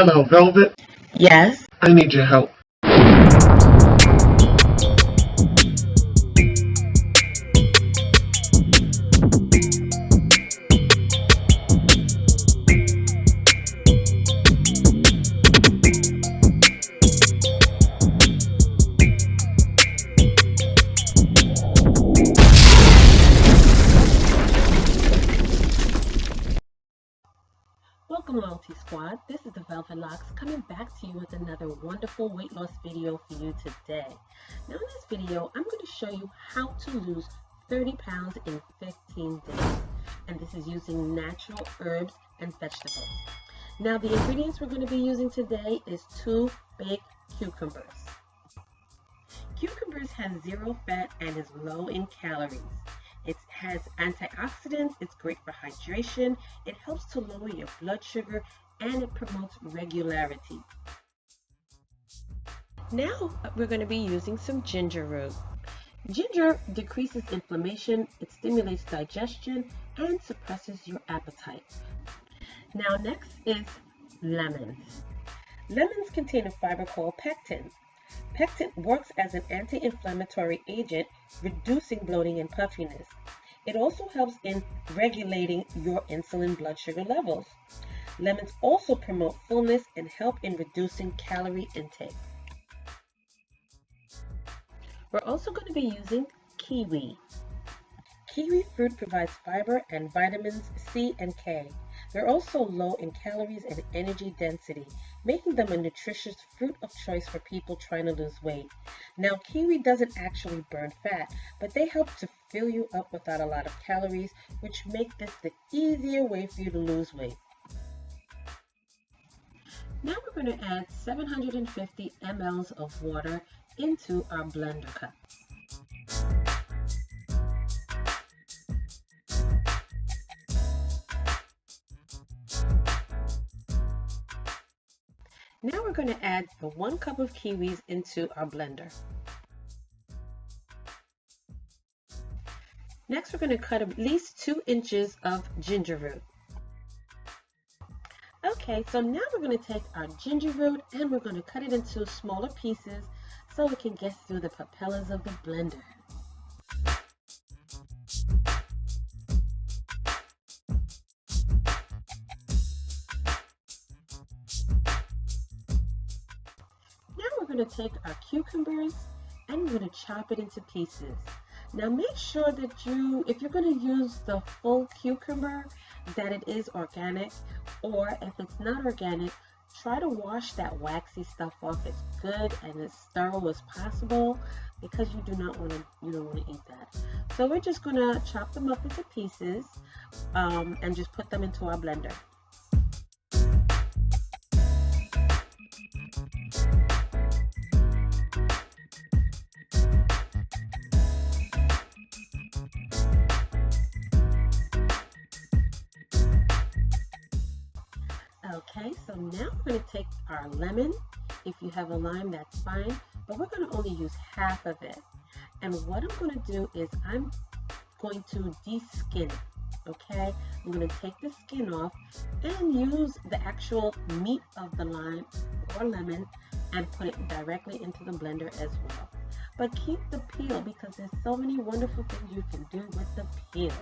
Hello, Velvet. Yes. I need your help. Welcome Loyalty Squad, this is the Velvetlox coming back to you with another wonderful weight loss video for you today. Now in this video, I'm going to show you how to lose 30 pounds in 15 days. And this is using natural herbs and vegetables. Now the ingredients we're going to be using today is 2 big cucumbers. Cucumbers has 0 fat and is low in calories. It has antioxidants, it's great for hydration, it helps to lower your blood sugar, and it promotes regularity. Now we're going to be using some ginger root. Ginger decreases inflammation, it stimulates digestion, and suppresses your appetite. Now next is lemons. Lemons contain a fiber called pectin. Pectin works as an anti-inflammatory agent, reducing bloating and puffiness. It also helps in regulating your insulin blood sugar levels. Lemons also promote fullness and help in reducing calorie intake. We're also going to be using kiwi. Kiwi fruit provides fiber and vitamins C and K. They're also low in calories and energy density, making them a nutritious fruit of choice for people trying to lose weight. Now, kiwi doesn't actually burn fat, but they help to fill you up without a lot of calories, which make this the easier way for you to lose weight. Now we're going to add 750 ml of water into our blender cup. Now we're going to add the 1 cup of kiwis into our blender. Next, we're going to cut at least 2 inches of ginger root. Okay, so now we're going to take our ginger root and we're going to cut it into smaller pieces so it can get through the propellers of the blender. We're going to take our cucumbers and we're going to chop it into pieces. Now make sure that if you're going to use the full cucumber, that it is organic, or if it's not organic, try to wash that waxy stuff off as good and as thorough as possible, because you don't want to eat that. So we're just going to chop them up into pieces and just put them into our blender. Okay, so now we're going to take our lemon. If you have a lime, that's fine, but we're going to only use half of it. And what I'm going to do is I'm going to de-skin it, okay? I'm going to take the skin off and use the actual meat of the lime or lemon and put it directly into the blender as well. But keep the peel, because there's so many wonderful things you can do with the peel.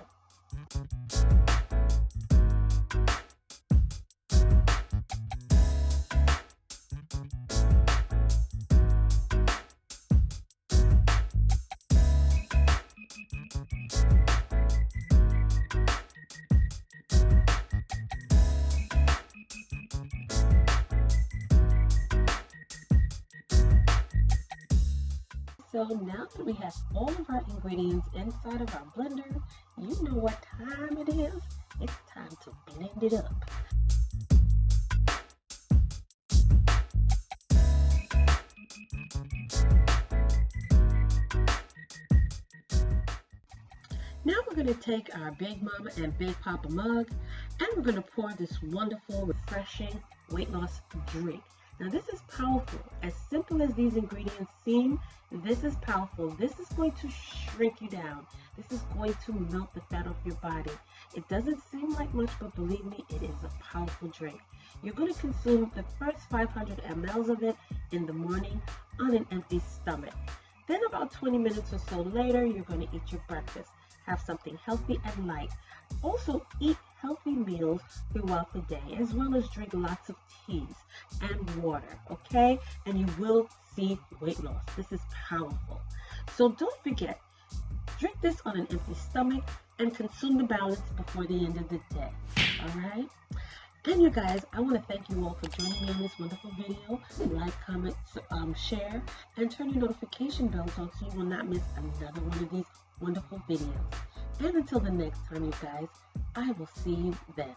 So now that we have all of our ingredients inside of our blender, you know what time it is. It's time to blend it up. Now we're going to take our Big Mama and Big Papa mug and we're going to pour this wonderful, refreshing weight loss drink. Now this is powerful. As simple as these ingredients seem, this is powerful. This is going to shrink you down. This is going to melt the fat off your body. It doesn't seem like much, but believe me, it is a powerful drink. You're going to consume the first 500 mLs of it in the morning on an empty stomach. Then about 20 minutes or so later, you're going to eat your breakfast. Have something healthy and light. Also eat healthy meals throughout the day, as well as drink lots of teas and water, okay? And you will see weight loss. This is powerful. So don't forget, drink this on an empty stomach and consume the balance before the end of the day, all right? And you guys, I want to thank you all for joining me in this wonderful video. Like, comment, share, and turn your notification bells on so you will not miss another one of these wonderful videos. And until the next time, you guys, I will see you then.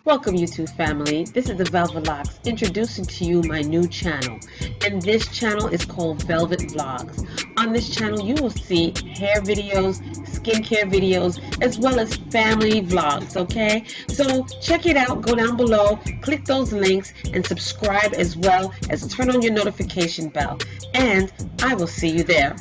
Welcome, YouTube family. This is the Velvetlox introducing to you my new channel. And this channel is called Velvetlox. On this channel, you will see hair videos, skincare videos, as well as family vlogs, okay? So check it out, go down below, click those links, and subscribe as well as turn on your notification bell. And I will see you there.